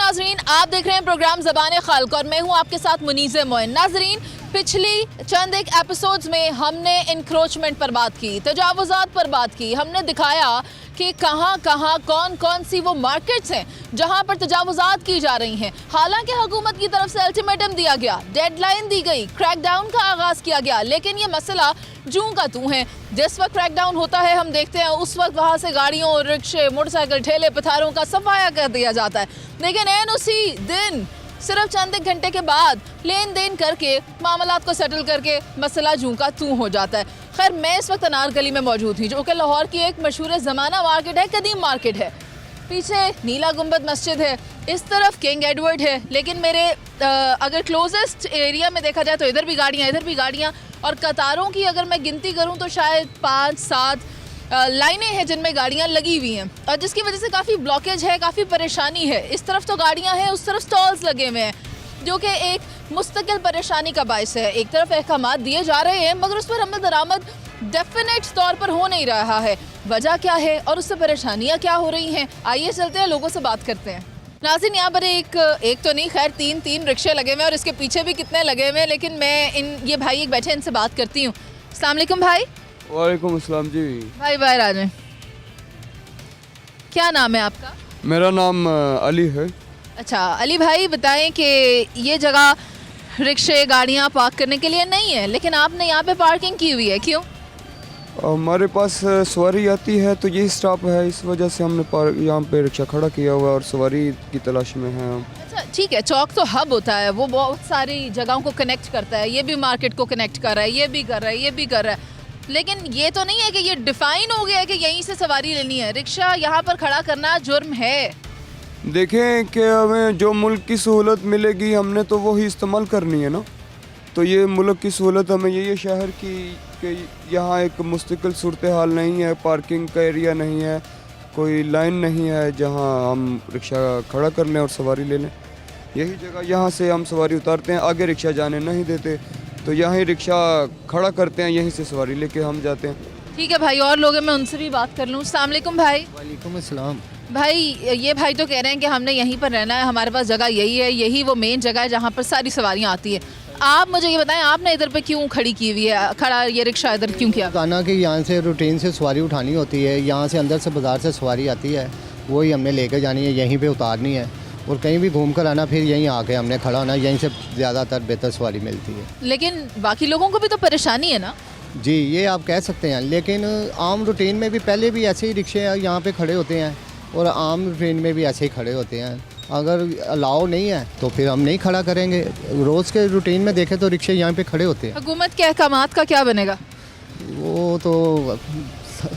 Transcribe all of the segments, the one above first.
नाजरीन, आप देख रहे हैं प्रोग्राम ज़बान खल्क और मैं हूं आपके साथ मुनीज़ मोइन। नाजरीन, पिछली चंद एक एपिसोड्स में हमने इंक्रोचमेंट पर बात की, तजावुज़ात पर बात की। हमने दिखाया कि कहां कहां कौन कौन सी वो मार्केट्स हैं जहां पर तजावुज़ात की जा रही हैं। हालांकि हुकूमत की तरफ से अल्टीमेटम दिया गया, डेडलाइन दी गई, क्रैकडाउन का आगाज़ किया गया, लेकिन ये मसला जूं का तूं है। जिस वक्त क्रैकडाउन होता है हम देखते हैं उस वक्त वहाँ से गाड़ियों, रिक्शे, मोटरसाइकिल, ठेले पथारों का सफाया कर दिया जाता है, लेकिन एन उसी दिन सिर्फ चंद एक घंटे के बाद लेन देन करके मामलात को सेटल करके मसला जूं का तूं हो जाता है। खैर, मैं इस वक्त अनारकली में मौजूद थी, जो कि लाहौर की एक मशहूर ज़माना मार्केट है, कदीम मार्केट है। पीछे नीला गुंबद मस्जिद है, इस तरफ किंग एडवर्ड है, लेकिन मेरे अगर क्लोजेस्ट एरिया में देखा जाए तो इधर भी गाड़ियाँ, इधर भी गाड़ियाँ, और कतारों की अगर मैं गिनती करूँ तो शायद 5-7 लाइनें हैं जिनमें गाड़ियाँ लगी हुई हैं, और जिसकी वजह से काफ़ी ब्लॉकेज है, काफ़ी परेशानी है। इस तरफ तो गाड़ियाँ हैं, उस तरफ स्टॉल्स लगे हुए हैं, जो कि एक मुस्तकिल परेशानी का बायस है। एक तरफ अहकामात दिए जा रहे हैं मगर उस पर अमल दरामद डेफिनेट तौर पर हो नहीं रहा है। वजह क्या है और उससे परेशानियाँ क्या हो रही हैं, आइए चलते हैं, लोगों से बात करते हैं। नाज़रीन, यहाँ पर एक तो नहीं, खैर तीन रिक्शे लगे हुए हैं और इसके पीछे भी कितने लगे हुए हैं, लेकिन मैं ये भाई एक बैठे, इनसे बात करती हूँ। अस्सलाम वालेकुम भाई। वालेकुम अस्सलाम जी। भाई बाहर आ जाएं। क्या नाम है आपका? मेरा नाम अली है। अच्छा अली भाई, बताएं कि ये जगह रिक्शे, गाड़ियाँ पार्क करने के लिए नहीं है, लेकिन आपने यहाँ पे पार्किंग की हुई है, क्यों? हमारे पास सवारी आती है तो यही स्टॉप है, इस वजह से हमने यहाँ पे रिक्शा खड़ा किया हुआ है और सवारी की तलाश में हैं हम। अच्छा ठीक है, चौक तो हब होता है, वो बहुत सारी जगहों को कनेक्ट करता है, ये भी मार्केट को कनेक्ट कर रहा है, ये भी कर रहा है, ये भी कर रहा है, लेकिन ये तो नहीं है कि ये डिफाइन हो गया है कि यहीं से सवारी लेनी है। रिक्शा यहाँ पर खड़ा करना जुर्म है। देखें कि हमें जो मुल्क की सहूलत मिलेगी हमने तो वही इस्तेमाल करनी है ना। तो ये मुल्क की सहूलत हमें ये शहर की कि यहाँ एक मुस्तकिल सूरत हाल नहीं है, पार्किंग का एरिया नहीं है, कोई लाइन नहीं है जहाँ हम रिक्शा खड़ा कर लें और सवारी ले लें। यही जगह, यहाँ से हम सवारी उतारते हैं, आगे रिक्शा जाने नहीं देते, तो यहाँ ही रिक्शा खड़ा करते हैं, यहीं से सवारी लेके हम जाते हैं। ठीक है भाई, और लोग हैं, मैं उनसे भी बात कर लूँ। अस्सलाम वालेकुम भाई। वालेकुम अस्सलाम। भाई, ये भाई तो कह रहे हैं कि हमने यहीं पर रहना है, हमारे पास जगह यही है, यही वो मेन जगह है जहाँ पर सारी सवारियाँ आती है। आप मुझे ये बताएं, आपने इधर पे क्यों खड़ी की हुई है, खड़ा ये रिक्शा इधर क्यों किया? गाना कि यहाँ से रूटीन से सवारी उठानी होती है, यहाँ से अंदर से बाज़ार से सवारी आती है, वही हमने लेकर जानी है, यहीं पे उतारनी है, और कहीं भी घूम कर आना, फिर यहीं आके हमने खड़ा होना, यहीं से ज़्यादातर बेहतर सवारी मिलती है। लेकिन बाकी लोगों को भी तो परेशानी है ना? जी, ये आप कह सकते हैं, लेकिन आम रूटीन में भी पहले भी ऐसे ही रिक्शे यहाँ पे खड़े होते हैं और आम रूटीन में भी ऐसे ही खड़े होते हैं। अगर अलाउ नहीं है तो फिर हम नहीं खड़ा करेंगे। रोज़ के रूटीन में देखें तो रिक्शे यहाँ पे खड़े होते हैं। हुकूमत के अहकामात का क्या बनेगा? वो तो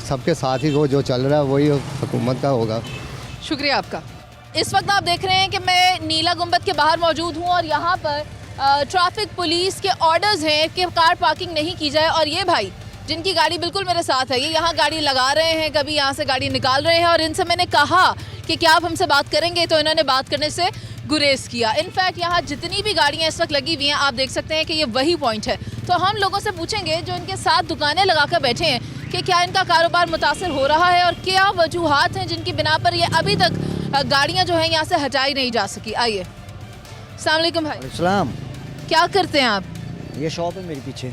सबके साथ ही वो जो चल रहा है वही हुकूमत का होगा। शुक्रिया आपका। इस वक्त आप देख रहे हैं कि मैं नीला गुंबद के बाहर मौजूद हूँ और यहाँ पर ट्रैफिक पुलिस के ऑर्डर्स हैं कि कार पार्किंग नहीं की जाए, और ये भाई जिनकी गाड़ी बिल्कुल मेरे साथ है, ये यहाँ गाड़ी लगा रहे हैं, कभी यहाँ से गाड़ी निकाल रहे हैं, और इनसे मैंने कहा कि क्या आप हमसे बात करेंगे, तो इन्होंने बात करने से गुरेज किया। इनफैक्ट यहाँ जितनी भी गाड़ियाँ इस वक्त लगी हुई हैं, आप देख सकते हैं कि ये वही पॉइंट है। तो हम लोगों से पूछेंगे जो इनके साथ दुकानें लगा कर बैठे हैं कि क्या इनका कारोबार मुतासर हो रहा है और क्या वजूहात हैं जिनकी बिना पर ये अभी तक गाड़ियाँ जो हैं यहाँ से हटाई नहीं जा सकी। आइए। अस्सलाम वालेकुम भाई। सलाम। क्या करते हैं आप? ये शॉप है मेरे पीछे।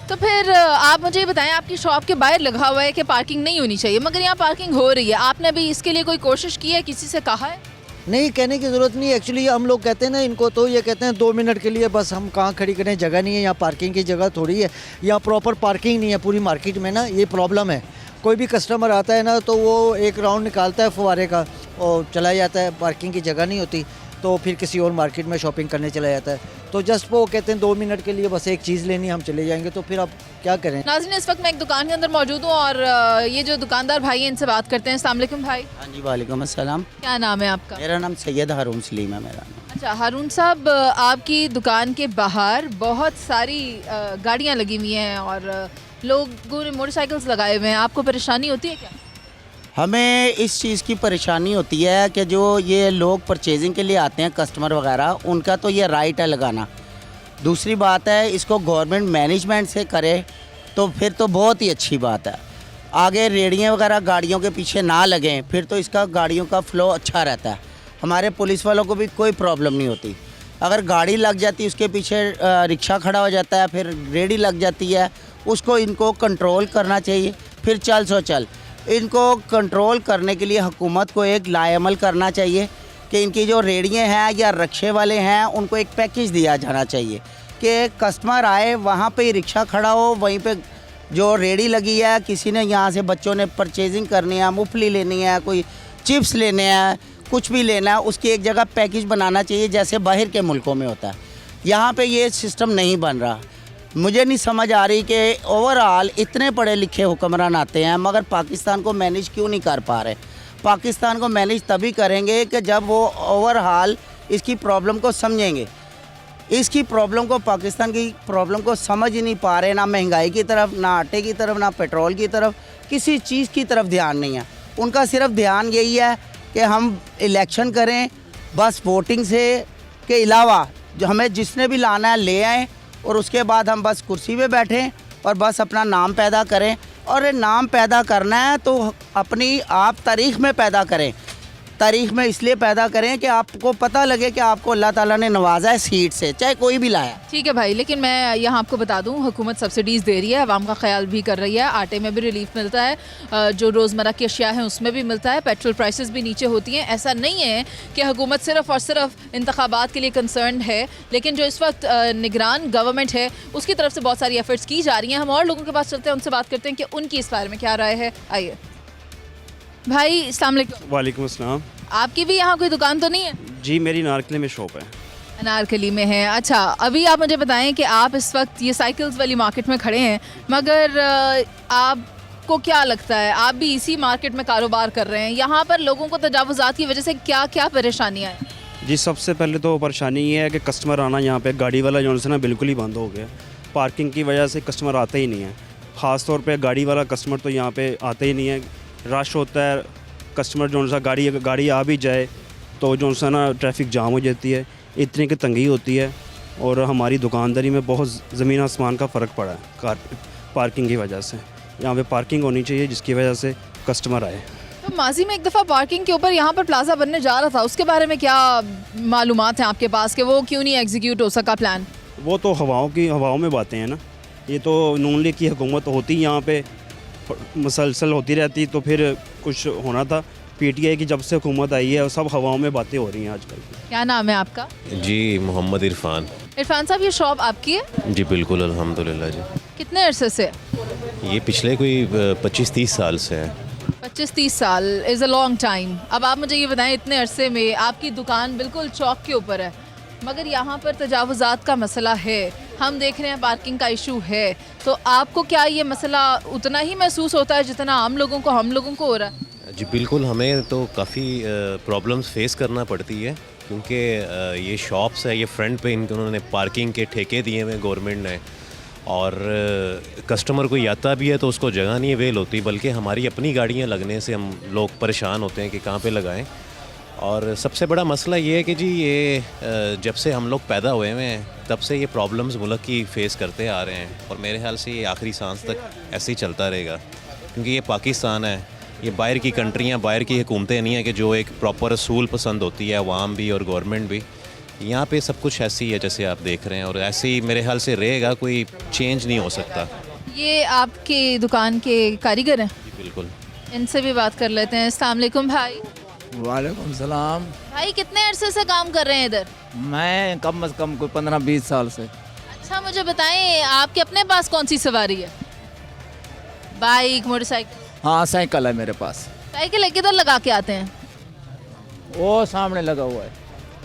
तो फिर आप मुझे बताएं, आपकी शॉप के बाहर लगा हुआ है कि पार्किंग नहीं होनी चाहिए, मगर यहाँ पार्किंग हो रही है, आपने भी इसके लिए कोई कोशिश की है, किसी से कहा है? नहीं, कहने की ज़रूरत नहीं है। एक्चुअली हम लोग कहते हैं ना इनको, तो ये कहते हैं 2 मिनट के लिए बस, हम कहाँ खड़ी करें, जगह नहीं है, यहाँ पार्किंग की जगह थोड़ी है, यहाँ प्रॉपर पार्किंग नहीं है पूरी मार्केट में ना, ये प्रॉब्लम है। कोई भी कस्टमर आता है ना तो वो एक राउंड निकालता है फुवारे का और चला जाता है, पार्किंग की जगह नहीं होती, तो फिर किसी और मार्केट में शॉपिंग करने चला जाता है। तो जस्ट वो कहते हैं 2 मिनट के लिए बस एक चीज़ लेनी, हम चले जाएंगे, तो फिर आप क्या करें। नाज़रीन, इस वक्त मैं एक दुकान के अंदर मौजूद हूँ और ये जो दुकानदार भाई हैं इनसे बात करते हैं। अस्सलाम वालेकुम भाई। हाँ जी, वालेकुम अस्सलाम। क्या नाम है आपका? मेरा नाम सैयद हारून सलीम है मेरा नाम। अच्छा हारून साहब, आपकी दुकान के बाहर बहुत सारी गाड़ियाँ लगी हुई हैं और लोगों ने मोटरसाइकिल्स लगाए हुए हैं, आपको परेशानी होती है क्या? हमें इस चीज़ की परेशानी होती है कि जो ये लोग परचेजिंग के लिए आते हैं, कस्टमर वगैरह, उनका तो ये राइट है लगाना। दूसरी बात है, इसको गवर्नमेंट मैनेजमेंट से करे तो फिर तो बहुत ही अच्छी बात है। आगे रेड़ियाँ वगैरह गाड़ियों के पीछे ना लगें, फिर तो इसका गाड़ियों का फ़्लो अच्छा रहता है। हमारे पुलिस वालों को भी कोई प्रॉब्लम नहीं होती। अगर गाड़ी लग जाती है उसके पीछे रिक्शा खड़ा हो जाता है, फिर रेडी लग जाती है, उसको इनको कंट्रोल करना चाहिए। फिर चल सो चल, इनको कंट्रोल करने के लिए हुकूमत को एक लाएमल करना चाहिए कि इनकी जो रेडियाँ हैं या रक्शे वाले हैं उनको एक पैकेज दिया जाना चाहिए कि कस्टमर आए वहाँ पे ही रिक्शा खड़ा हो, वहीं पे जो रेडी लगी है, किसी ने यहाँ से बच्चों ने परचेजिंग करनी है, मूंगफली लेनी है, कोई चिप्स लेने हैं, कुछ भी लेना है, उसकी एक जगह पैकेज बनाना चाहिए जैसे बाहर के मुल्कों में होता है। यहाँ पे ये सिस्टम नहीं बन रहा। मुझे नहीं समझ आ रही कि ओवरऑल इतने पढ़े लिखे हुक्मरान आते हैं मगर पाकिस्तान को मैनेज क्यों नहीं कर पा रहे। पाकिस्तान को मैनेज तभी करेंगे कि जब वो ओवरऑल इसकी प्रॉब्लम को समझेंगे। इसकी प्रॉब्लम को, पाकिस्तान की प्रॉब्लम को समझ ही नहीं पा रहे, ना महंगाई की तरफ, ना आटे की तरफ, ना पेट्रोल की तरफ, किसी चीज़ की तरफ ध्यान नहीं है। उनका सिर्फ ध्यान यही है कि हम इलेक्शन करें, बस वोटिंग से के अलावा जो हमें जिसने भी लाना है ले आएँ और उसके बाद हम बस कुर्सी पे बैठें और बस अपना नाम पैदा करें। और ये नाम पैदा करना है तो अपनी आप तारीख़ में पैदा करें। तारीख़ में इसलिए पैदा करें कि आपको पता लगे कि आपको अल्लाह ताला ने नवाजा है सीट से, चाहे कोई भी लाया। ठीक है भाई, लेकिन मैं यहाँ आपको बता दूँ, हुकूमत सब्सिडीज़ दे रही है, आवाम का ख्याल भी कर रही है, आटे में भी रिलीफ मिलता है, जो रोज़मर्रा की अशिया हैं उसमें भी मिलता है, पेट्रोल प्राइसेस भी नीचे होती हैं। ऐसा नहीं है कि हुकूमत सिर्फ़ और सिर्फ इंतखाबात के लिए कंसर्न है, लेकिन जो इस वक्त निगरान गवर्नमेंट है उसकी तरफ से बहुत सारी एफर्ट्स की जा रही हैं। हम और लोगों के पास चलते हैं, उनसे बात करते हैं कि उनकी इस बारे में क्या राय है। आइए भाई, अस्सलाम वालेकुम। वालेकुम अस्सलाम। आपकी भी यहाँ कोई दुकान तो नहीं है? जी, मेरी नारकली में शॉप है। अनारकली में है। अच्छा, अभी आप मुझे बताएं कि आप इस वक्त ये साइकिल्स वाली मार्केट में खड़े हैं, मगर आपको क्या लगता है, आप भी इसी मार्केट में कारोबार कर रहे हैं, यहाँ पर लोगों को तजावुज़ात की वजह से क्या क्या परेशानियाँ हैं? जी, सबसे पहले तो परेशानी ये है कि कस्टमर आना यहाँ पे गाड़ी वाला जो है ना बिल्कुल ही बंद हो गया। पार्किंग की वजह से कस्टमर आते ही नहीं है। ख़ास तौर पे गाड़ी वाला कस्टमर तो यहाँ पे आते ही नहीं है। रश होता है, कस्टमर जो सा गाड़ी आ भी जाए तो जो सा ना ट्रैफिक जाम हो जाती है, इतनी की तंगी होती है। और हमारी दुकानदारी में बहुत ज़मीन आसमान का फ़र्क पड़ा है पार्किंग की वजह से। यहाँ पे पार्किंग होनी चाहिए जिसकी वजह से कस्टमर आए। तो माजी में एक दफ़ा पार्किंग के ऊपर यहाँ पर प्लाजा बनने जा रहा था, उसके बारे में क्या मालूमात हैं आपके पास कि वो क्यों नहीं एग्जीक्यूट हो सका प्लान? वो तो हवाओं में बातें हैं ना। ये तो नून लीग की हुकूमत होती यहाँ पे मुसलसल होती रहती, तो फिर कुछ होना था। पीटीआई की जब से हुकूमत आई है सब हवाओं में बातें हो रही हैं आजकल। क्या नाम है आपका? जी, मोहम्मद इरफान। इरफान साहब, ये शॉप आपकी है? जी बिल्कुल, अल्हम्दुलिल्लाह जी। कितने अरसे से? ये पिछले कोई 25-30 साल से है। 25-30 साल इज़ अ लॉन्ग टाइम। अब आप मुझे ये बताएं, इतने अरसे में आपकी दुकान बिल्कुल चौक के ऊपर है, मगर यहाँ पर तजावुज़ात का मसला है, हम देख रहे हैं पार्किंग का इशू है, तो आपको क्या ये मसला उतना ही महसूस होता है जितना आम लोगों को, हम लोगों को हो रहा है? जी बिल्कुल, हमें तो काफ़ी प्रॉब्लम्स फेस करना पड़ती है क्योंकि ये शॉप्स है, ये फ्रंट पे उन्होंने पार्किंग के ठेके दिए हुए गवर्नमेंट ने, और कस्टमर कोई आता भी है तो उसको जगह नहीं अवेल होती, बल्कि हमारी अपनी गाड़ियाँ लगने से हम लोग परेशान होते हैं कि कहाँ पे लगाएं। और सबसे बड़ा मसला ये है कि जी ये जब से हम लोग पैदा हुए हैं तब से ये प्रॉब्लम्स मुल्क की फ़ेस करते आ रहे हैं, और मेरे ख्याल से ये आखिरी सांस तक ऐसे ही चलता रहेगा क्योंकि ये पाकिस्तान है, ये बाहर की कंट्रियाँ, बाहर की हुकूमतें नहीं है कि जो एक प्रॉपर असूल पसंद होती है अवाम भी और गवर्नमेंट भी। यहाँ पे सब कुछ ऐसे ही है जैसे आप देख रहे हैं, और ऐसे ही मेरे ख्याल से रहेगा, कोई चेंज नहीं हो सकता। ये आपकी दुकान के कारीगर हैं? जी बिल्कुल। इनसे भी बात कर लेते हैं। अस्सलाम वालेकुम भाई। वालेकुम सलाम। भाई, कितने अरसे से काम कर रहे हैं इधर? मैं कम से कम कोई 15-20 साल से। अच्छा, मुझे बताएं, आपके अपने पास कौन सी सवारी है? Bike, motorcycle? हाँ, साइकिल है मेरे पास। साइकिल है, किधर लगा के आते हैं? वो सामने लगा हुआ है,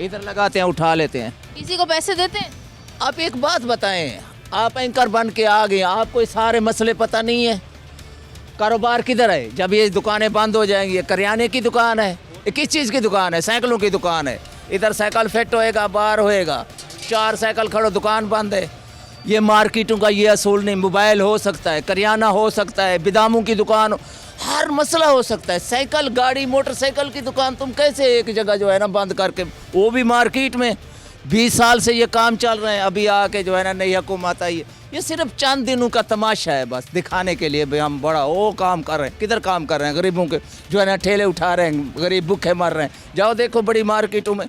इधर लगाते हैं, उठा लेते हैं। किसी को पैसे देते हैं? आप एक बात बताएं, आप एंकर बन के आ गए, आपको ये सारे मसले पता नहीं है? कारोबार किधर है? जब ये दुकानें बंद हो जाएंगी, ये करियाने की दुकान है, ये किस चीज़ की दुकान है? साइकिलों की दुकान है। इधर साइकिल फिट होएगा, बाहर होएगा, 4 साइकिल खड़ो, दुकान बंद है। ये मार्केटों का ये असूल नहीं। मोबाइल हो सकता है, करियाना हो सकता है, बिदामों की दुकान, हर मसला हो सकता है। साइकिल, गाड़ी, मोटरसाइकिल की दुकान तुम कैसे एक जगह जो है ना बंद करके, वो भी मार्केट में, 20 साल से ये काम चल रहे हैं, अभी आके जो है ना नई हुकूमत आई है, ये सिर्फ चंद दिनों का तमाशा है, बस दिखाने के लिए भाई हम बड़ा वो काम कर रहे हैं। किधर काम कर रहे हैं? गरीबों के जो है ना ठेले उठा रहे हैं, गरीब भूखे मर रहे हैं। जाओ देखो बड़ी मार्केटों में,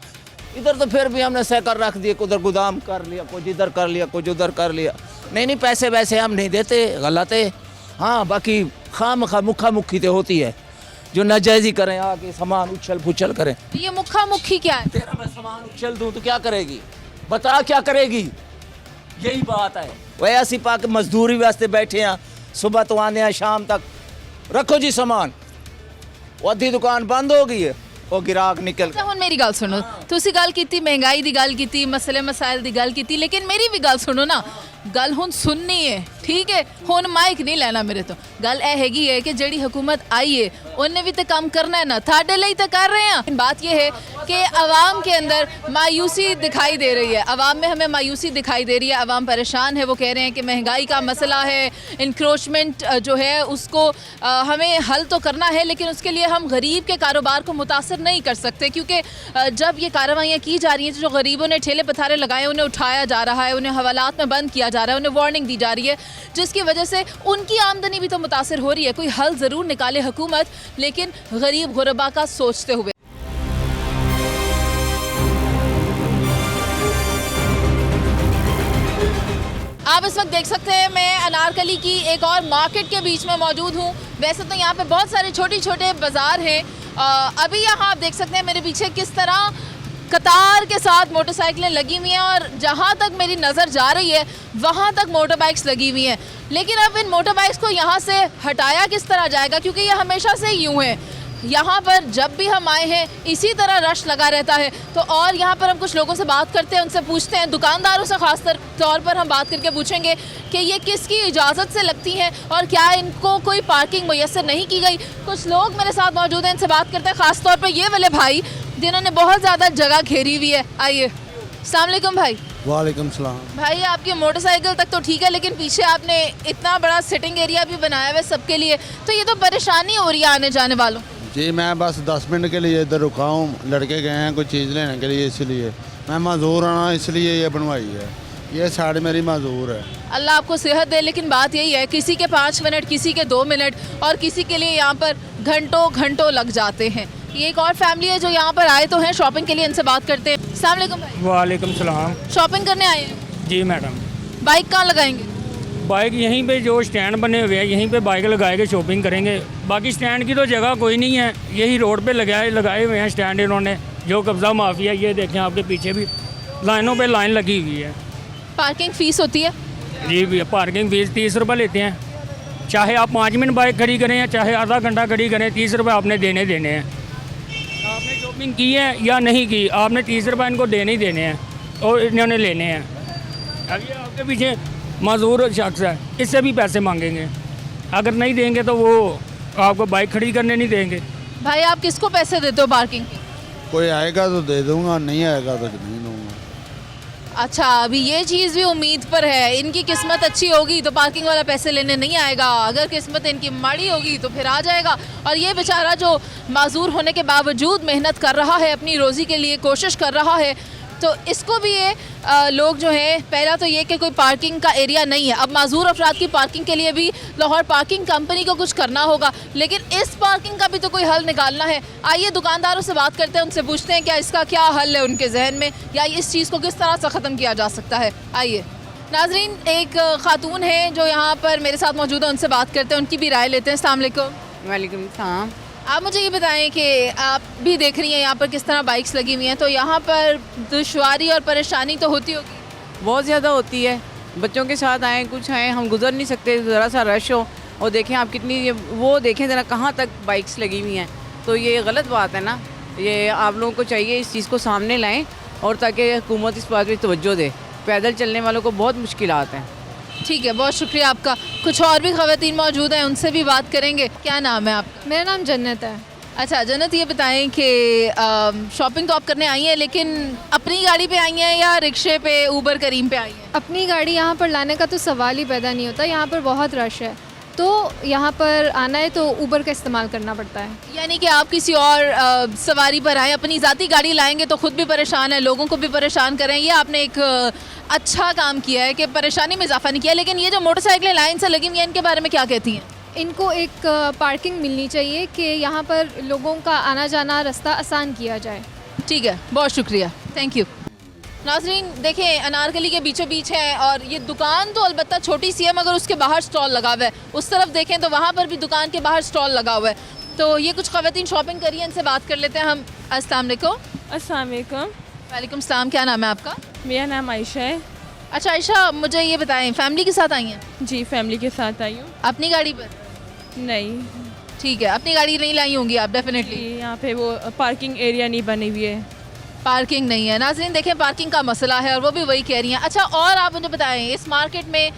इधर तो फिर भी हमने सहकर रख दिए, उधर गोदाम कर लिया, कुछ इधर कर लिया, कुछ उधर कर लिया। नहीं पैसे वैसे हम नहीं देते, गलत है। हाँ बाकी खामखा मुखा मुखी तो होती है, जो नाजायज़ी करें, आके सामान उछल पुछल करें। ये मुखा मुखी क्या है? तेरा मैं सामान उछल दूँ तो क्या करेगी? बता क्या करेगी? यही बात है। वह ऐसी पाके मजदूरी वास्ते बैठे हैं, सुबह तो आने हैं शाम तक, रखो जी सामान, आधी दुकान बंद हो गई है, वो गिराक निकल। अच्छा हुन मेरी गल सुनो, तुसी गल कीती महंगाई दी गल कीती, मसले मसाइल दी गल कीती, लेकिन मेरी भी गल सुनो ना, गल हुन सुननी है, ठीक है? हुन माइक नहीं लेना मेरे तो। गल ए हैगी है कि जेड़ी हुकूमत आई है उन्हें भी तो काम करना है ना, थाडे लिए तो कर रहे हैं। बात यह है कि अवाम के अंदर मायूसी दिखाई दे रही है, अवाम में हमें मायूसी दिखाई दे रही है, अवाम परेशान है। वो कह रहे हैं कि महंगाई का मसला है, इंक्रोचमेंट जो है उसको हमें हल तो करना है, लेकिन उसके लिए हम गरीब के कारोबार को मुतासर नहीं कर सकते, क्योंकि जब ये कार्रवाइयाँ की जा रही हैं, जो गरीबों ने ठेले पथारे लगाए उन्हें उठाया जा रहा है, उन्हें हवालात में बंद किया जा रहा है, उन्हें वार्निंग दी जा रही है, जिसकी वजह से उनकी आमदनी भी तो मुतासर हो रही है। कोई हल ज़रूर निकाले हुकूमत, लेकिन गरीब गुरबा का सोचते हुए। आप इस वक्त देख सकते हैं मैं अनारकली की एक और मार्केट के बीच में मौजूद हूँ। वैसे तो यहाँ पे बहुत सारे छोटे छोटे बाज़ार हैं। अभी यहाँ आप देख सकते हैं मेरे पीछे किस तरह कतार के साथ मोटरसाइकिलें लगी हुई हैं, और जहाँ तक मेरी नज़र जा रही है वहाँ तक मोटर बाइक्स लगी हुई हैं। लेकिन अब इन मोटर बाइक्स को यहाँ से हटाया किस तरह जाएगा, क्योंकि ये हमेशा से यूँ है। यहाँ पर जब भी हम आए हैं इसी तरह रश लगा रहता है। तो और यहाँ पर हम कुछ लोगों से बात करते हैं, उनसे पूछते हैं, दुकानदारों से ख़ास तौर पर हम बात करके पूछेंगे कि ये किसकी इजाज़त से लगती हैं और क्या इनको कोई पार्किंग मुयस्सर नहीं की गई। कुछ लोग मेरे साथ मौजूद हैं, इनसे बात करते हैं, ख़ास तौर पर ये वाले भाई जिन्होंने बहुत ज़्यादा जगह घेरी हुई है। आइए, अस्सलाम वालेकुम भाई। वालेकुम सलाम। भाई आपकी मोटरसाइकिल तक तो ठीक है, लेकिन पीछे आपने इतना बड़ा सिटिंग एरिया भी बनाया हुआ है सबके लिए, तो ये तो परेशानी हो रही है आने जाने वालों। जी मैं बस 10 मिनट के लिए इधर रुका हूँ, लड़के गए हैं कुछ चीज़ लेने के लिए, इसलिए मैं माजूर आना, इसलिए ये बनवाई है, ये साइड मेरी माजूर है। अल्लाह आपको सेहत दे, लेकिन बात यही है किसी के 5 मिनट, किसी के 2 मिनट, और किसी के लिए यहाँ पर घंटों घंटों लग जाते हैं। ये एक और फैमिली है जो यहाँ पर आए तो हैं शॉपिंग के लिए, इनसे बात करते हैं। अस्सलाम वालेकुम भाई। वालेकुम सलाम। शॉपिंग करने आए हैं? जी मैडम। बाइक कहाँ लगाएंगे? बाइक यहीं पे जो स्टैंड बने हुए हैं यहीं पे बाइक लगाए के शॉपिंग करेंगे। बाकी स्टैंड की तो जगह कोई नहीं है, यही रोड पे लगाए हुए हैं स्टैंड इन्होंने, जो कब्ज़ा माफिया। ये देखें आपके पीछे भी लाइनों पे लाइन लगी हुई है। पार्किंग फ़ीस होती है? जी भैया, पार्किंग फ़ीस 30 रुपये लेते हैं। चाहे आप 5 मिनट बाइक खड़ी करें या चाहे आधा घंटा खड़ी करें, 30 रुपये आपने देने हैं। आपने शॉपिंग की है या नहीं की, आपने 30 रुपये इनको देने ही देने हैं और इन्होंने लेने हैं। अब ये आपके पीछे मजदूर शख्स है, इससे भी पैसे मांगेंगे, अगर नहीं देंगे तो वो आपको बाइक खड़ी करने नहीं देंगे। भाई आप किसको पैसे देते हो पार्किंग के? कोई आएगा तो दे दूँगा, नहीं आएगा तो नहीं दूँगा। अच्छा, अभी ये चीज़ भी उम्मीद पर है, इनकी किस्मत अच्छी होगी तो पार्किंग वाला पैसे लेने नहीं आएगा, अगर किस्मत इनकी माड़ी होगी तो फिर आ जाएगा। और ये बेचारा जो माजूर होने के बावजूद मेहनत कर रहा है, अपनी रोज़ी के लिए कोशिश कर रहा है, तो इसको भी ये लोग जो हैं, पहला तो ये कि कोई पार्किंग का एरिया नहीं है। अब माजूर अफराद की पार्किंग के लिए भी लाहौर पार्किंग कंपनी को कुछ करना होगा, लेकिन इस पार्किंग का भी तो कोई हल निकालना है। आइए दुकानदारों से बात करते हैं, उनसे पूछते हैं क्या इसका क्या हल है उनके जहन में, या इस चीज़ को किस तरह से ख़त्म किया जा सकता है। आइए नाजरीन, एक खातून है जो यहाँ पर मेरे साथ मौजूद है, उनसे बात करते हैं, उनकी भी राय लेते हैं। अस्सलाम वालेकुम। वालेकुम सलाम। आप मुझे ये बताएं कि आप भी देख रही हैं यहाँ पर किस तरह बाइक्स लगी हुई हैं, तो यहाँ पर दुश्वारी और परेशानी तो होती होगी? बहुत ज़्यादा होती है, बच्चों के साथ आए, कुछ आए, हम गुजर नहीं सकते, ज़रा सा रश हो, और देखें आप कितनी, वो देखें ज़रा कहाँ तक बाइक्स लगी हुई हैं, तो ये गलत बात है ना। ये आप लोगों को चाहिए इस चीज़ को सामने लाएँ, और ताकि हुकूमत इस बात पर तवज्जो दे। पैदल चलने वालों को बहुत मुश्किलात हैं। ठीक है, बहुत शुक्रिया आपका। कुछ और भी ख़वातीन मौजूद हैं, उनसे भी बात करेंगे। क्या नाम है आपका? मेरा नाम जन्नत है। अच्छा जन्नत, ये बताएं कि शॉपिंग तो आप करने आई हैं, लेकिन अपनी गाड़ी पे आई हैं या रिक्शे पे, ऊबर करीम पे आई हैं? अपनी गाड़ी यहाँ पर लाने का तो सवाल ही पैदा नहीं होता, यहाँ पर बहुत रश है, तो यहाँ पर आना है तो ऊबर का इस्तेमाल करना पड़ता है। यानी कि आप किसी और सवारी पर आए, अपनी ज़ाती गाड़ी लाएंगे तो खुद भी परेशान है, लोगों को भी परेशान करें। ये आपने एक अच्छा काम किया है कि परेशानी में इजाफा नहीं किया। लेकिन ये जो मोटरसाइकिलें लाइन से लगी हुई हैं, इनके बारे में क्या कहती हैं? इनको एक पार्किंग मिलनी चाहिए कि यहाँ पर लोगों का आना जाना रास्ता आसान किया जाए। ठीक है, बहुत शुक्रिया, थैंक यू। नाज़रीन देखें, अनारकली के बीचों बीच है और ये दुकान तो अलबत्ता छोटी सी है, मगर उसके बाहर स्टॉल लगा हुआ है। उस तरफ देखें तो वहाँ पर भी दुकान के बाहर स्टॉल लगा हुआ है। तो ये कुछ ख़वातीन शॉपिंग करी हैं, इनसे बात कर लेते हैं हम। अस्सलाम वालेकुम। अस्सलाम वालेकुम। वालेकुम सलाम। क्या नाम है आपका? मेरा नाम आयशा है। अच्छा आयशा, मुझे ये बताएं, फैमिली के साथ आई हैं? जी फैमिली के साथ आई हूँ। अपनी गाड़ी पर? नहीं। ठीक है, अपनी गाड़ी नहीं लाई होंगी आप डेफिनेटली। यहाँ पे वो पार्किंग एरिया नहीं बनी हुई है। पार्किंग नहीं है। नाज़रीन देखें, पार्किंग का मसला है और वो भी वही कह रही हैं। अच्छा, और आप मुझे बताएं, इस मार्केट में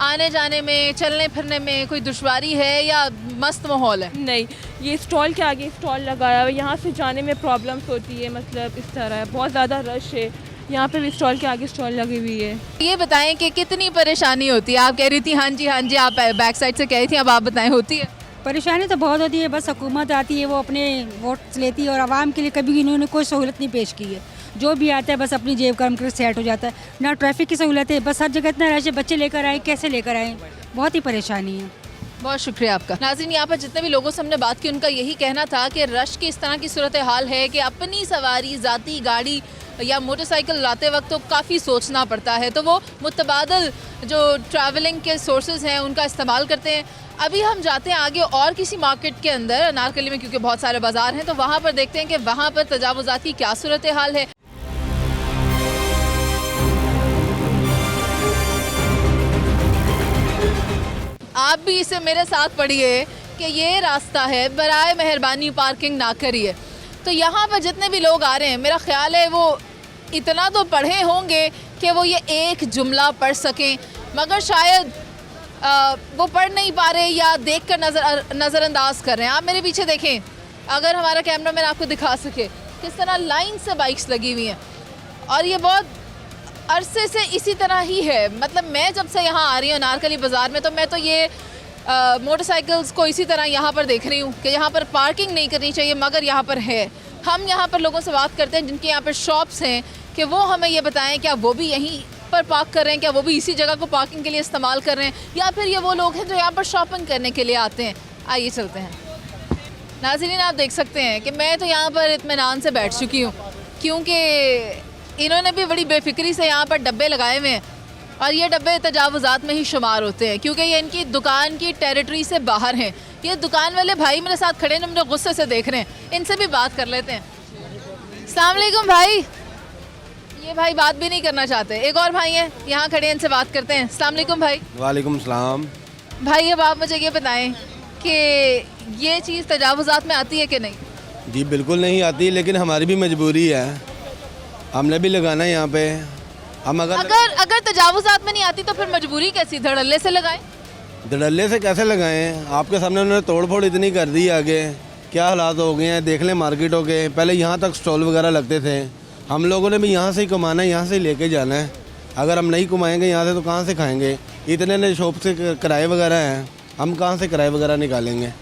आने जाने में, चलने फिरने में कोई दुश्वारी है या मस्त माहौल है? नहीं, ये स्टॉल के आगे स्टॉल लगाया हुआ है, यहाँ से जाने में प्रॉब्लम्स होती है। मतलब इस तरह है, बहुत ज़्यादा रश है। यहाँ पे भी स्टॉल के आगे स्टॉल लगी हुई है। ये बताएं कि कितनी परेशानी होती है? आप कह रही थी हाँ जी, आप बैक साइड से कह रही थी, अब आप बताएं होती है? परेशानी तो बहुत होती है, बस हुकूमत आती है वो अपने वोट लेती है और आवाम के लिए कभी इन्होंने कोई सहूलत नहीं पेश की है। जो भी आता है बस अपनी जेब कर्म कर सेट हो जाता है। ना ट्रैफिक की सहूलत है, बस हर जगह इतना रश है, बच्चे लेकर आए कैसे लेकर आए, बहुत ही परेशानी है। बहुत शुक्रिया आपका। नाज़रीन, यहाँ पर जितने भी लोगों से हमने बात की, उनका यही कहना था कि रश की इस तरह की सूरत हाल है कि अपनी सवारी, ज़ाती गाड़ी या मोटरसाइकिल लाते वक्त तो काफ़ी सोचना पड़ता है। तो वो मुतबादल जो ट्रैवलिंग के सोर्सेज हैं उनका इस्तेमाल करते हैं। अभी हम जाते हैं आगे और किसी मार्केट के अंदर, अनारकली में, क्योंकि बहुत सारे बाज़ार हैं, तो वहाँ पर देखते हैं कि वहाँ पर तजावुज़ात की क्या सूरत हाल है। आप भी इसे मेरे साथ पढ़िए कि ये रास्ता है, बराए मेहरबानी पार्किंग ना करिए। तो यहाँ पर जितने भी लोग आ रहे हैं, मेरा ख्याल है वो इतना तो पढ़े होंगे कि वो ये एक जुमला पढ़ सकें, मगर शायद वो पढ़ नहीं पा रहे या देख कर नज़रअंदाज कर रहे हैं। आप मेरे पीछे देखें, अगर हमारा कैमरामैन आपको दिखा सके किस तरह लाइन से बाइक्स लगी हुई हैं, और ये बहुत अरसे से इसी तरह ही है। मतलब मैं जब से यहाँ आ रही हूँ अनारकली बाज़ार में, तो मैं तो ये मोटरसाइकिल्स को इसी तरह यहाँ पर देख रही हूँ कि यहाँ पर पार्किंग नहीं करनी चाहिए, मगर यहाँ पर है। हम यहाँ पर लोगों से बात करते हैं जिनके यहाँ पर शॉप्स हैं कि वो हमें ये बताएं क्या वो भी यहीं पर पार्क कर रहे हैं, क्या वो भी इसी जगह को पार्किंग के लिए इस्तेमाल कर रहे हैं, या फिर ये वो लोग हैं जो यहाँ पर शॉपिंग करने के लिए आते हैं। आइए चलते हैं। नाज़रीन, आप देख सकते हैं कि मैं तो यहाँ पर इत्मीनान से बैठ चुकी हूँ, क्योंकि इन्होंने भी बड़ी बेफिक्री से यहाँ पर डब्बे लगाए हुए हैं, और ये डब्बे तजावुज़ात में ही शुमार होते हैं क्योंकि ये इनकी दुकान की टेरिटरी से बाहर हैं। ये दुकान वाले भाई मेरे साथ खड़े हैं, मुझे गुस्से से देख रहे हैं, इनसे भी बात कर लेते हैं। अस्सलाम वालेकुम भाई। ये भाई बात भी नहीं करना चाहते। एक और भाई हैं यहाँ खड़े हैं, इनसे बात करते हैं। अस्सलाम वालेकुम भाई। वालेकुम सलाम। भाई अब आप मुझे ये बताएं कि ये चीज़ तजावुज़ात में आती है कि नहीं? जी बिल्कुल नहीं आती, लेकिन हमारी भी मजबूरी है, हमने भी लगाना है यहाँ पे। हम अगर तजावुज़ात में नहीं आती तो फिर मजबूरी कैसी, धड़ल्ले से लगाएं? धड़ल्ले से कैसे लगाएं? आपके सामने उन्होंने तोड़ फोड़ इतनी कर दी, आगे क्या हालात हो गए हैं देख लें मार्केटों के। पहले यहाँ तक स्टॉल वगैरह लगते थे, हम लोगों ने भी यहाँ से ही कमाना है, यहाँ से ही लेके जाना है। अगर हम नहीं कमाएंगे यहाँ से तो कहाँ से खाएंगे? इतने नए शॉप से किराए वगैरह हैं, हम कहाँ से किराए वगैरह निकालेंगे?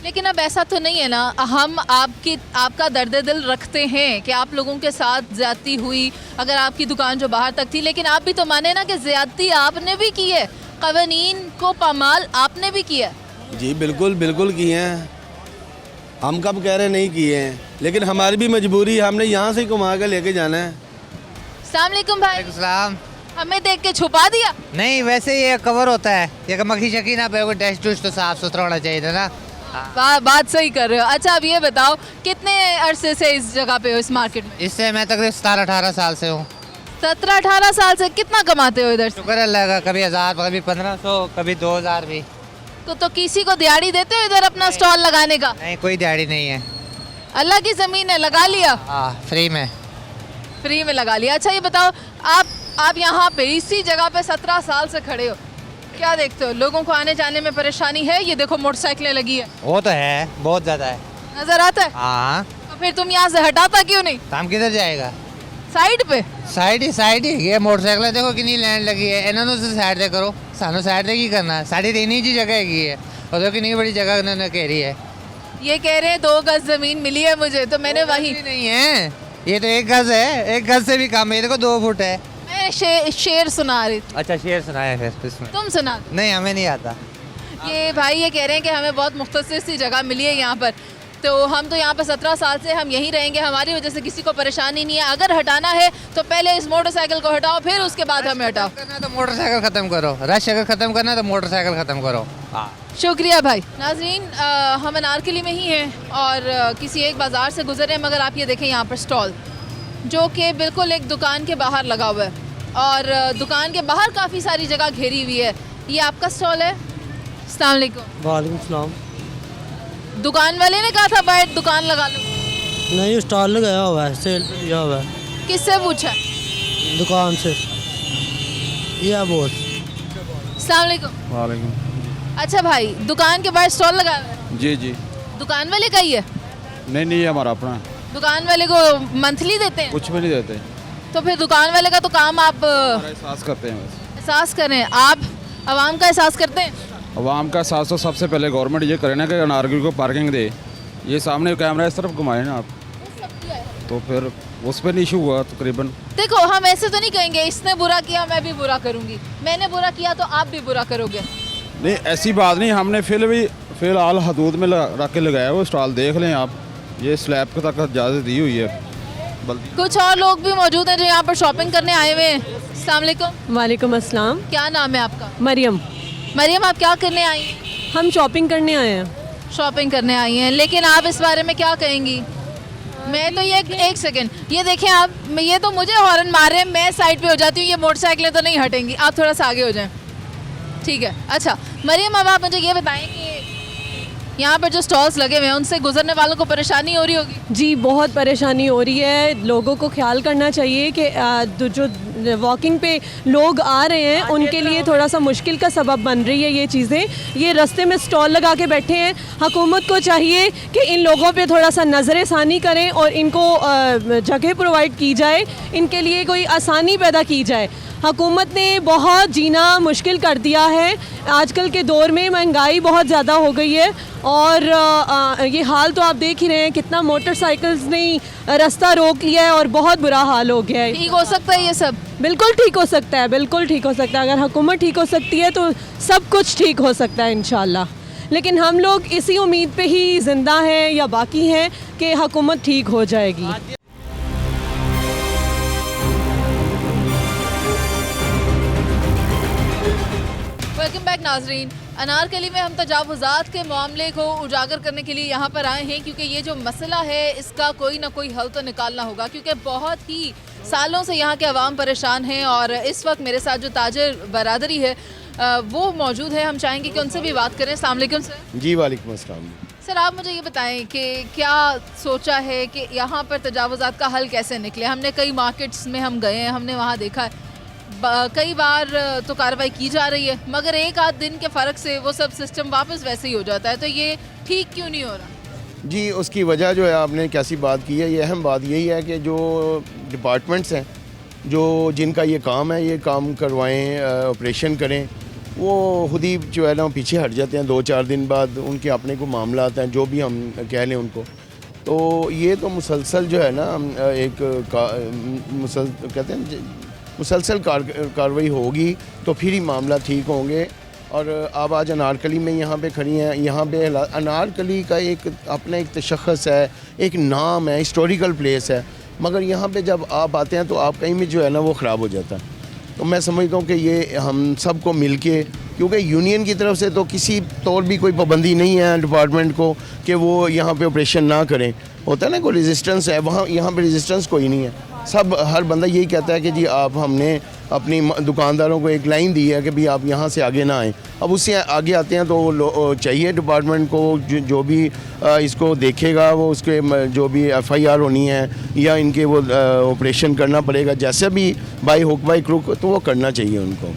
लेकिन अब ऐसा तो नहीं है ना, हम आपका दर्द दिल रखते हैं कि आप लोगों के साथ ज़्यादती हुई, अगर आपकी दुकान जो बाहर तक थी, लेकिन आप भी तो माने ना कि ज़्यादती आपने भी की है, क़वानीन को पामाल आपने भी किया है। जी बिल्कुल बिल्कुल किए हैं, हम कब कह रहे नहीं किए हैं, लेकिन हमारी भी मजबूरी है, हमने यहाँ से ही कमा के लेके जाना है। अस्सलाम वालेकुम भाई। हमें देख के छुपा दिया? नहीं, वैसे ये कवर होता है, ये मक्खी शक्की ना पे, डस्ट डुस्ट तो साफ सुथरा होना चाहिए था ना। बात सही कर रहे हो। अच्छा अब ये बताओ, कितने अरसे से इस जगह पे हो, इस मार्केट में? इससे मैं तकरीबन 17-18 साल से हूँ। 17-18 साल से? कितना कमाते हो इधर से? शुक्र अल्लाह का, कभी 1000, कभी 1500, कभी 2000 भी। तो किसी को दिहाड़ी देते हो इधर अपना स्टॉल लगाने का? नहीं, कोई दिहाड़ी नहीं है। अल्लाह की ज़मीन है, लगा लिया? हाँ, फ्री में लगा लिया। अच्छा ये बताओ, आप यहाँ पे इसी जगह पे 17 साल से खड़े हो, क्या देखते हो, लोगों को आने जाने में परेशानी है? ये देखो मोटरसाइकिलें लगी है। वो तो है, बहुत ज़्यादा है, नजर आता है। हाँ। तो फिर तुम यहाँ से हटाता क्यों नहीं? काम किधर जाएगा? साइड पे। साइड ही ये मोटरसाइकिल देखो कितनी लाइन लगी है, इन्होंने से साइड से करो, सानू साइड की करना साड़ी देनी जी जगह हैगी है और कितनी बड़ी जगह उन्होंने घेरी है। ये कह रहे हैं 2 गज जमीन मिली है मुझे, तो मैंने वही नहीं है, ये तो 1 गज है, 1 गज से भी कम है, ये देखो 2 फुट है। मैं शेर सुना रही थी। अच्छा शेर सुनाया फिर इसमें? तुम सुना। नहीं हमें नहीं आता। ये भाई ये कह रहे हैं कि हमें बहुत मुख्तसर सी जगह मिली है यहाँ पर, तो हम तो यहाँ पर 17 साल से हम यहीं रहेंगे, हमारी वजह से किसी को परेशानी नहीं है। अगर हटाना है तो पहले इस मोटरसाइकिल को हटाओ, फिर उसके बाद हमें हटाओ। करना तो मोटरसाइकिल ख़त्म करो, रश अगर ख़त्म करना है तो मोटरसाइकिल ख़त्म करो। हाँ शुक्रिया भाई। नाजरीन हम अनारकली में ही हैं और किसी एक बाज़ार से गुजरे हैं, मगर आप ये देखें यहाँ पर स्टॉल जो कि बिल्कुल एक दुकान के बाहर लगा हुआ है और दुकान के बाहर काफ़ी सारी जगह घेरी हुई है। ये आपका स्टॉल है? अस्सलाम वालेकुम। वालेकुम सलाम। दुकान वाले ने कहा था बैठ दुकान लगा लो। नहीं स्टॉल लगाया हुआ है, सेल पे दिया हुआ है। किससे पूछा? दुकान से। या बोल। अस्सलाम वालेकुम। वालेकुम। अच्छा भाई, दुकान के बाहर स्टॉल लगा हुआ है? जी जी। दुकान वाले का ही है? नहीं ये हमारा अपना। दुकान वाले को मंथली देते हैं? कुछ भी नहीं देते। तो फिर दुकान वाले का तो काम आप एहसास करते हैं बस। एहसास करें। आप आवाम का एहसास करते हैं? आवाम का एहसास तो सबसे पहले गवर्नमेंट ये करे ना कि अनारकली को पार्किंग दे। ये सामने कैमरा इस तरफ घुमाए ना आप, तो फिर उस पर नहीं इशू हुआ तकरीबन। देखो हम ऐसे तो नहीं कहेंगे इसने बुरा किया मैं भी बुरा करूंगी, मैंने बुरा किया तो आप भी बुरा करोगे। नहीं ऐसी बात नहीं, हमने फिलहाल हदूद में रख के लगाया वो स्टॉल, देख लें आप, ये स्लैब तक इजाज़त दी हुई है। कुछ और लोग भी मौजूद हैं जो यहाँ पर शॉपिंग करने आए हुए हैं। अस्सलाम वालेकुम। वालेकुम अस्सलाम। क्या नाम है आपका? मरियम। मरियम आप क्या करने आई हैं? हम शॉपिंग करने आए हैं। शॉपिंग करने आई हैं, लेकिन आप इस बारे में क्या कहेंगी? मैं तो ये एक सेकंड, ये देखें आप, ये तो मुझे हॉर्न मार रहे हैं, मैं साइड पे हो जाती हूँ, ये मोटरसाइकिलें तो नहीं हटेंगी, आप थोड़ा सा आगे हो जाएं। ठीक है। अच्छा मरियम अब आप मुझे ये बताएं कि यहाँ पर जो स्टॉल्स लगे हुए हैं उनसे गुजरने वालों को परेशानी हो रही होगी? जी बहुत परेशानी हो रही है, लोगों को ख्याल करना चाहिए कि जो वॉकिंग पे लोग आ रहे हैं उनके लिए थोड़ा सा मुश्किल का सबब बन रही है ये चीज़ें। ये रास्ते में स्टॉल लगा के बैठे हैं, हुकूमत को चाहिए कि इन लोगों पे थोड़ा सा नज़र षानी करें और इनको जगह प्रोवाइड की जाए, इनके लिए कोई आसानी पैदा की जाए। हुकूमत ने बहुत जीना मुश्किल कर दिया है, आजकल के दौर में महंगाई बहुत ज़्यादा हो गई है और ये हाल तो आप देख ही रहे हैं, कितना मोटरसाइकिल्स ने रास्ता रोक लिया है और बहुत बुरा हाल हो गया है। ठीक हो सकता है ये सब? बिल्कुल ठीक हो सकता है, बिल्कुल ठीक हो सकता है। अगर हुकूमत ठीक हो सकती है तो सब कुछ ठीक हो सकता है इंशाल्लाह। लेकिन हम लोग इसी उम्मीद पे ही ज़िंदा हैं या बाकी हैं कि हुकूमत ठीक हो जाएगी। वेलकम बैक नाजरीन। अनारकली में हम तजावुज़ात के मामले को उजागर करने के लिए यहाँ पर आए हैं, क्योंकि ये जो मसला है इसका कोई ना कोई हल तो निकालना होगा, क्योंकि बहुत ही सालों से यहाँ के अवाम परेशान हैं। और इस वक्त मेरे साथ जो ताजर बरादरी है वो मौजूद है, हम चाहेंगे कि उनसे भी बात करें। अस्सलाम वालेकुम सर। जी वालेकुम अस्सलाम। सर आप मुझे ये बताएं कि क्या सोचा है कि यहाँ पर तजावुज़ात का हल कैसे निकले? हमने कई मार्केट्स में हम गए हैं, हमने वहाँ देखा है कई बार तो कार्रवाई की जा रही है, मगर एक आध दिन के फ़र्क से वो सब सिस्टम वापस वैसे ही हो जाता है, तो ये ठीक क्यों नहीं हो रहा? जी उसकी वजह जो है आपने कैसी बात की है, ये अहम बात यही है कि जो डिपार्टमेंट्स हैं जो जिनका ये काम है, ये काम करवाएं, ऑपरेशन करें, वो खुद ही जो है ना पीछे हट जाते हैं 2-4 दिन बाद, उनके अपने को मामला आता है जो भी हम कह लें उनको। तो ये तो मुसलसल जो है ना एक कहते हैं मुसलसल कार्रवाई होगी तो फिर ही मामला ठीक होंगे। और आप आज अनारकली में यहाँ पे खड़ी हैं, यहाँ पे अनारकली का एक अपना एक तशख़्ख़ुस है, एक नाम है, हिस्टोरिकल प्लेस है, मगर यहाँ पे जब आप आते हैं तो आपका इमेज जो है ना वो ख़राब हो जाता है। तो मैं समझता हूँ कि ये हम सबको मिल के, क्योंकि यूनियन की तरफ से तो किसी तौर भी कोई पाबंदी नहीं है डिपार्टमेंट को कि वो यहाँ पे ऑपरेशन ना करें, होता है ना कोई रेजिस्टेंस है, वहाँ यहाँ पे रेजिस्टेंस कोई नहीं है। सब हर बंदा यही कहता है कि जी आप, हमने अपनी दुकानदारों को एक लाइन दी है कि भाई आप यहाँ से आगे ना आएँ। अब उससे आगे आते हैं तो चाहिए डिपार्टमेंट को जो भी इसको देखेगा वो उसके जो भी FIR होनी है या इनके वो ऑपरेशन करना पड़ेगा, जैसे भी बाई हुक बाई क्रुक, तो वो करना चाहिए उनको।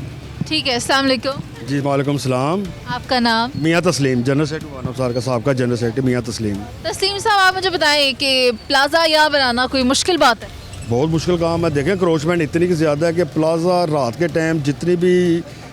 ठीक है। अस्सलाम वालेकुम। जी वालेकुम सलाम। आपका नाम? मियाँ तस्लीम, जनरल सेक्रेटरी वानव सार का साहब का जनरल सेक्रेटरी मियाँ तस्लीम। तस्लीम साहब आप मुझे बताएं कि प्लाजा यहाँ बनाना कोई मुश्किल बात है? बहुत मुश्किल काम है। देखें क्रोचमेंट इतनी की ज़्यादा है कि प्लाजा रात के टाइम जितनी भी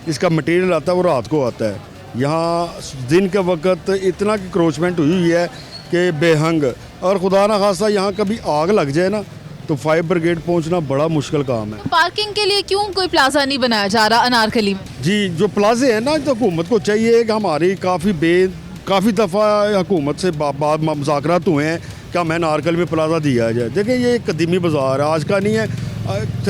इसका मटेरियल आता है वो रात को आता है। यहाँ दिन के वक्त इतना क्रोचमेंट हुई है कि बेहंग, और खुदा ना खासा यहाँ कभी आग लग जाए ना तो फायर ब्रिगेड पहुँचना बड़ा मुश्किल काम है। पार्किंग के लिए क्यों कोई प्लाजा नहीं बनाया जा रहा अनारकली में? जी, जो प्लाजे हैं ना, तो हुकूमत को चाहिए कि हमारी काफ़ी दफ़ा हुकूमत से बात मुज़ाकरात हुए हैं कि हमें अनारकली में प्लाजा दिया जाए। देखिए, ये एक कदीमी बाज़ार है, आज का नहीं है,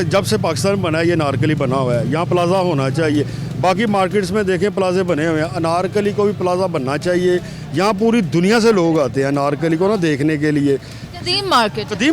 जब से पाकिस्तान बना है ये अनारकली बना हुआ है, यहाँ प्लाजा होना चाहिए। बाकी मार्केट्स में देखें प्लाजे बने हुए हैं, अनारकली को भी प्लाजा बनना चाहिए। यहाँ पूरी दुनिया से लोग आते हैं अनारकली को ना देखने के लिए। कदीम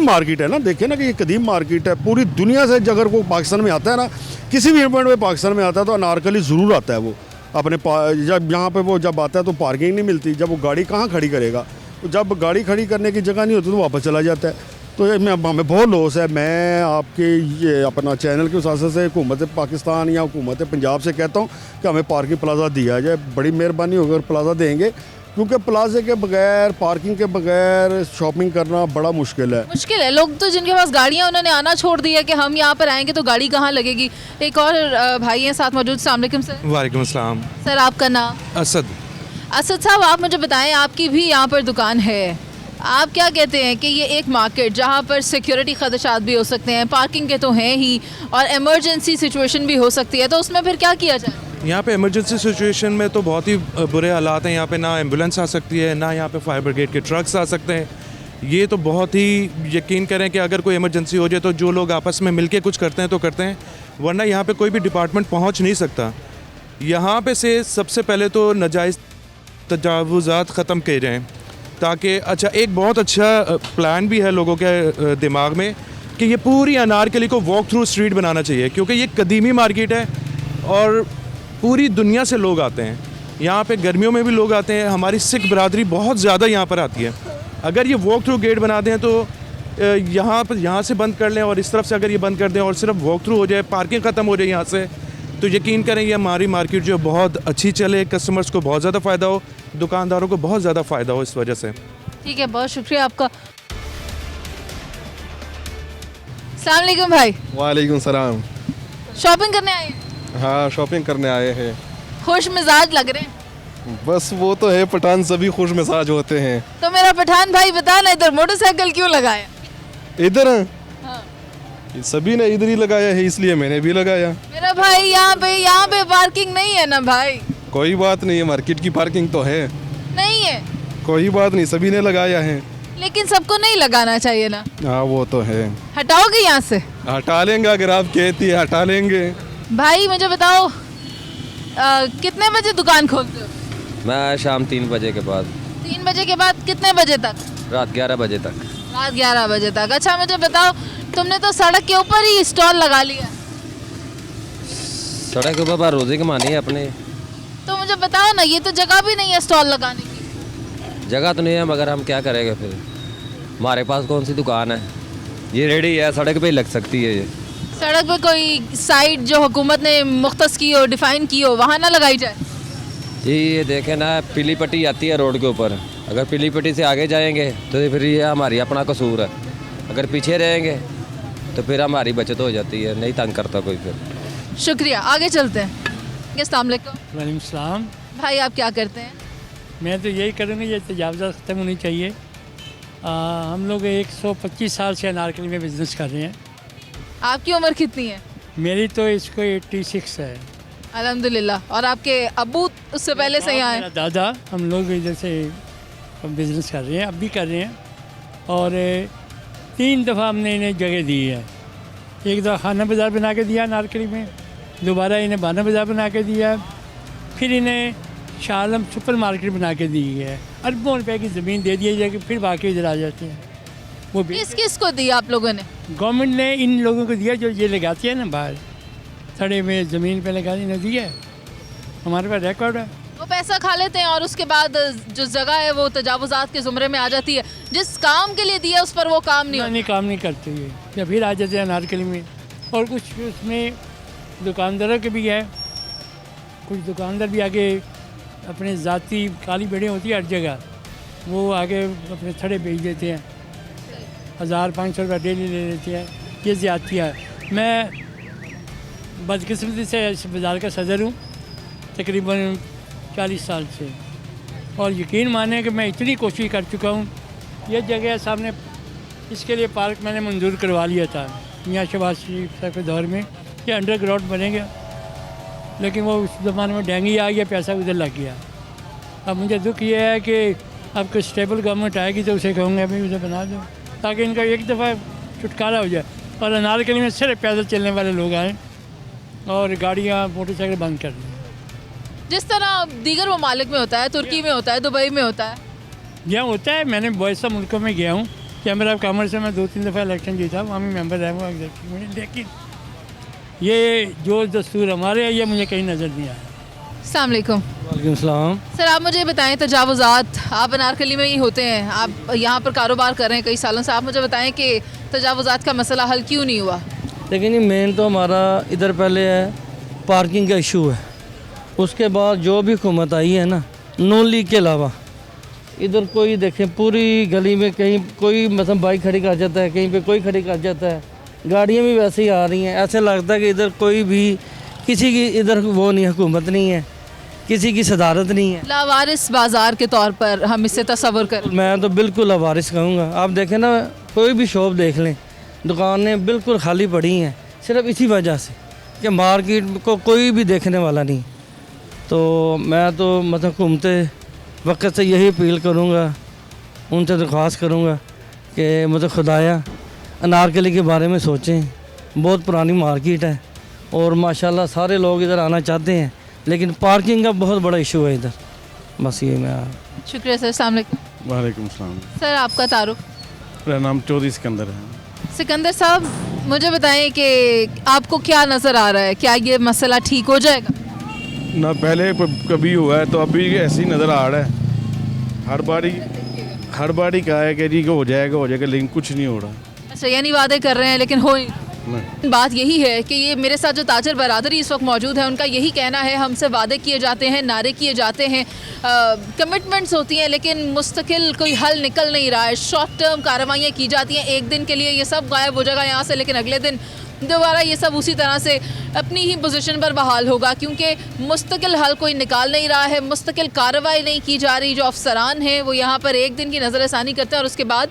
मार्केट है ना, देखें ना कि ये कदीम मार्केट है। पूरी दुनिया से अगर कोई पाकिस्तान में आता है ना, किसी भी इवेंट में पाकिस्तान में आता है तो अनारकली ज़रूर आता है। वो अपने जब यहाँ पे वो जब आता है तो पार्किंग नहीं मिलती, जब वो गाड़ी कहाँ खड़ी करेगा, तो जब गाड़ी खड़ी करने की जगह नहीं होती तो वापस चला जाता है। तो ये हमें बहुत लॉस है। मैं आपके ये अपना चैनल के वजह से हुकूमत पाकिस्तान या हुकूमत पंजाब से कहता हूँ कि हमें पार्किंग प्लाजा दिया जाए। बड़ी मेहरबानी होगी अगर प्लाजा देंगे, क्योंकि प्लाजे के बगैर, पार्किंग के बगैर शॉपिंग करना बड़ा मुश्किल है। लोग तो जिनके पास गाड़ियाँ उन्होंने आना छोड़ दिया कि हम यहाँ पर आएंगे तो गाड़ी कहाँ लगेगी। एक और भाई हैं साथ मौजूद। अस्सलाम वालेकुम सर। वालेकुम अस्सलाम। सर, आपका नाम? असद साहब, आप मुझे बताएं, आपकी भी यहाँ पर दुकान है, आप क्या कहते हैं कि ये एक मार्केट जहाँ पर सिक्योरिटी खदशात भी हो सकते हैं, पार्किंग के तो हैं ही, और एमरजेंसी सिचुएशन भी हो सकती है, तो उसमें फिर क्या किया जाए? यहाँ पे इमरजेंसी सिचुएशन में तो बहुत ही बुरे हालात हैं। यहाँ पे ना एम्बुलेंस आ सकती है, ना यहाँ पे फायर ब्रिगेड के ट्रक्स आ सकते हैं। ये तो बहुत ही, यकीन करें कि अगर कोई इमरजेंसी हो जाए तो जो लोग आपस में मिलके कुछ करते हैं तो करते हैं, वरना यहाँ पे कोई भी डिपार्टमेंट पहुँच नहीं सकता। यहाँ पे से सबसे पहले तो नाजायज़ तजावुज़ात ख़त्म किए जाएँ, ताकि अच्छा, एक बहुत अच्छा प्लान भी है लोगों के दिमाग में कि ये पूरी अनारकली को वॉक थ्रू स्ट्रीट बनाना चाहिए, क्योंकि ये कदीमी मार्केट है और पूरी दुनिया से लोग आते हैं। यहाँ पे गर्मियों में भी लोग आते हैं, हमारी सिख बरादरी बहुत ज़्यादा यहाँ पर आती है। अगर ये वॉक थ्रू गेट बना दें तो यहाँ से बंद कर लें और इस तरफ से अगर ये बंद कर दें और सिर्फ वॉक थ्रू हो जाए, पार्किंग ख़त्म हो जाए यहाँ से, तो यकीन करें ये हमारी मार्केट जो बहुत अच्छी चले, कस्टमर्स को बहुत ज़्यादा फ़ायदा हो, दुकानदारों को बहुत ज़्यादा फ़ायदा हो इस वजह से। ठीक है, बहुत शुक्रिया आपका। अस्सलाम वालेकुम भाई। वालेकुम सलाम। शॉपिंग करने आए हैं? हाँ, शॉपिंग करने आए हैं। खुश मिजाज लग रहे हैं। बस वो तो है, पठान सभी खुश मिजाज होते हैं। तो मेरा पठान भाई बता ना, इधर मोटरसाइकिल क्यों लगाया? इधर हाँ। सभी ने इधर ही लगाया है, इसलिए मैंने भी लगाया। मेरा भाई यहाँ पे पार्किंग नहीं है ना भाई? कोई बात नहीं है, मार्केट की पार्किंग तो है। नहीं है? कोई बात नहीं, सभी ने लगाया है। लेकिन सबको नहीं लगाना चाहिए ना? हाँ, वो तो है। हटाओगे यहाँ से? हटा लेंगे, अगर आप कहती है हटा लेंगे। भाई मुझे बताओ, कितने बजे दुकान खोलते हो? मैं शाम 3 बजे के बाद। 3 बजे के बाद कितने बजे तक? रात 11 बजे तक। रात 11 बजे तक। अच्छा, मुझे बताओ, तुमने तो सड़क के ऊपर ही स्टॉल लगा लिया। सड़क के ऊपर रोज़ी कमानी है अपने। तो मुझे बताओ ना, ये तो जगह भी नहीं है स्टॉल लगाने की। जगह तो नहीं है, मगर हम क्या करेंगे फिर, हमारे पास कौन सी दुकान है? ये रेडी है, सड़क पे ही लग सकती है। ये सड़क पे कोई साइड जो हुकूमत ने मुख्तस की हो, डिफाइन की हो, वहाँ ना लगाई जाए? ये देखें ना, पीली पट्टी आती है रोड के ऊपर, अगर पीली पट्टी से आगे जाएंगे तो फिर ये हमारी अपना कसूर है, अगर पीछे रहेंगे तो फिर हमारी बचत हो जाती है, नहीं तंग करता कोई फिर। शुक्रिया, आगे चलते हैं। अस्सलाम वालेकुम। वालेकुम सलाम। भाई आप क्या करते हैं? मैं तो यही करूँगी, ये तजावज़ात ख़त्म होनी चाहिए। हम लोग 125 साल से अनारकली में बिज़नेस कर रहे हैं। आपकी उम्र कितनी है? मेरी तो इसको 86 है। अल्हम्दुलिल्लाह। और आपके अब्बू उससे पहले से यहाँ हैं? दादा, हम लोग इधर से बिज़नेस कर रहे हैं, अब भी कर रहे हैं। और 3 दफ़ा हमने इन्हें जगह दी है। एक दफ़ा खाना बाज़ार बना के दिया अनारकली में, दोबारा इन्हें बाना बाज़ार बना के दिया, फिर इन्हें शाह आलम सुपर मार्केट बना के दी है। अरबों रुपए की ज़मीन दे दी जाएगी, फिर बाकी इधर आ जाते हैं। वो किस को दिया आप लोगों ने? गवर्नमेंट ने इन लोगों को दिया जो ये लगाती है ना बाहर, सड़े में ज़मीन पे लगा ने दिया है, हमारे पास रिकॉर्ड है। वो पैसा खा लेते हैं और उसके बाद जो जगह है वो तजावुज़ात के ज़ुमरे में आ जाती है। जिस काम के लिए दिया उस पर वो काम नहीं काम नहीं करते ये, या फिर आ जाते हैं अनारकली में। और कुछ उसमें दुकानदारों के भी है, कुछ दुकानदार भी आगे अपने ज़ाती काली बेड़े होती है हर जगह, वो आगे अपने थड़े बेच देते हैं, 1000-500 रुपये डेली ले लेते हैं। ये ज़्यादती है। मैं बदकिस्मती से इस बाज़ार का सदर हूँ, तकरीबन 40 साल से, और यकीन माने कि मैं इतनी कोशिश कर चुका हूँ। ये जगह सामने इसके लिए पार्क मैंने मंजूर करवा लिया था मियाँ शहबाज शरीफ साहब के दौर में, ये अंडरग्राउंड बनेगा, लेकिन वो उस ज़माने में डेंगी आ गया, पैसा उधर लग गया। अब मुझे दुख ये है कि अब कोई स्टेबल गवर्नमेंट आएगी तो उसे कहूँगा अभी उसे बना दो, ताकि इनका एक दफ़ा छुटकारा हो जाए और अनारकली में सिर्फ पैदल चलने वाले लोग आएँ और गाड़ियाँ मोटरसाइकिल बंद कर दें। जिस तरह दीगर ममालिक में होता है, तुर्की में होता है, दुबई में होता है, यहाँ होता है। मैंने बहुत सा मुल्कों में गया हूँ, चैम्बर ऑफ कॉमर्स से मैं 2-3 दफ़ा इलेक्शन जीता, वहाँ भी मेंबर रहा हूँ एग्जीक्यूटिव में, लेकिन ये जो दस्तूर हमारे है ये मुझे कहीं नज़र नहीं आया। अस्सलाम वालेकुम। वालेकुम सलाम। सर आप मुझे बताएं, तजावुज़ात, आप अनारकली में ही होते हैं, आप यहाँ पर कारोबार कर रहे हैं कई सालों से, आप मुझे बताएं कि तजावुज़ात का मसला हल क्यों नहीं हुआ? लेकिन ये मेन तो हमारा इधर पहले है पार्किंग का इशू है, उसके बाद जो भी हुकूमत आई है ना, नून लीग के अलावा इधर कोई देखें पूरी गली में कहीं कोई मतलब बाइक खड़ी कर जाता है, कहीं पे कोई खड़ी कर जाता है, गाड़ियाँ भी वैसे ही आ रही हैं। ऐसे लगता है कि इधर कोई भी किसी की इधर वो नहीं, हुकूमत नहीं है, किसी की सदारत नहीं है। लावारिस बाज़ार के तौर पर हम इससे तस्वर करें? मैं तो बिल्कुल लावारिस कहूँगा। आप देखें ना, कोई भी शॉप देख लें, दुकानें बिल्कुल खाली पड़ी हैं, सिर्फ इसी वजह से कि मार्केट को कोई भी देखने वाला नहीं। तो मैं तो मतलब घूमते वक्त से यही अपील करूँगा, उनसे दरख्वास्त करूँगा कि मतलब खुदाया अनारकली के बारे में सोचें। बहुत पुरानी मार्केट है और माशाल्लाह सारे लोग इधर आना चाहते हैं, लेकिन पार्किंग का बहुत बड़ा इशू है इधर। बस ये मैं शुक्रिया सर। अस्सलाम वालेकुम। वालेकुम सलाम। सर आपका तारुफ? मेरा नाम चौधरी सिकंदर है। सिकंदर साहब मुझे बताएं कि आपको क्या नज़र आ रहा है, क्या ये मसला ठीक हो जाएगा? ना पहले कभी हुआ है तो अभी ऐसे ही नज़र आ रहा है। हर बारी कहा है कि जी हो जाएगा, लेकिन कुछ नहीं हो रहा। अच्छा, यानी वादे कर रहे हैं लेकिन हो ही नहीं। बात यही है कि ये मेरे साथ जो ताजर बरादरी इस वक्त मौजूद है, उनका यही कहना है, हमसे वादे किए जाते हैं, नारे किए जाते हैं, कमिटमेंट्स होती हैं, लेकिन मुस्तकिल कोई हल निकल नहीं रहा है। शॉर्ट टर्म कार्रवाइयाँ की जाती हैं, एक दिन के लिए ये सब गायब हो जाएगा यहाँ से, लेकिन अगले दिन दोबारा ये सब उसी तरह से अपनी ही पोजीशन पर बहाल होगा, क्योंकि मुस्तकिल हल कोई निकाल नहीं रहा है, मुस्तकिल कार्रवाई नहीं की जा रही। जो अफसरान हैं वो यहाँ पर एक दिन की नज़रसानी करते हैं और उसके बाद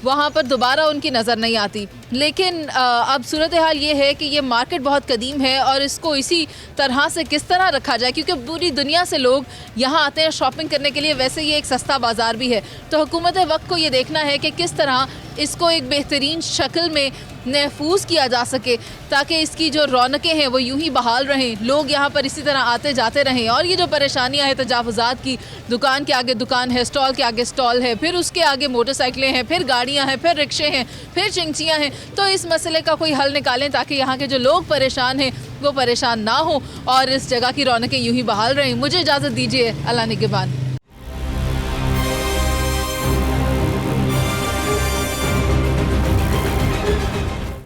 वहाँ पर दोबारा उनकी नज़र नहीं आती। लेकिन अब सूरत हाल ये है कि ये मार्केट बहुत कदीम है और इसको इसी तरह से किस तरह रखा जाए, क्योंकि पूरी दुनिया से लोग यहाँ आते हैं शॉपिंग करने के लिए, वैसे ये एक सस्ता बाज़ार भी है। तो हुकूमत वक्त को ये देखना है कि किस तरह इसको एक बेहतरीन शक्ल में महफूज किया जा सके, ताकि इसकी जो रौनकें हैं वो यूं ही बहाल रहें, लोग यहाँ पर इसी तरह आते जाते रहें। और ये जो परेशानियाँ हैं तजावुज़ात की, दुकान के आगे दुकान है, स्टॉल के आगे स्टॉल है, फिर उसके आगे मोटरसाइकिलें हैं, फिर गाड़ियाँ हैं, फिर रिक्शे हैं, फिर चिंचियाँ हैं, तो इस मसले का कोई हल निकालें ताकि यहाँ के जो लोग परेशान हैं वो परेशान ना हो और इस जगह की रौनकें यूं ही बहाल रहें। मुझे इजाज़त दीजिए, अल्लाह निगहबान।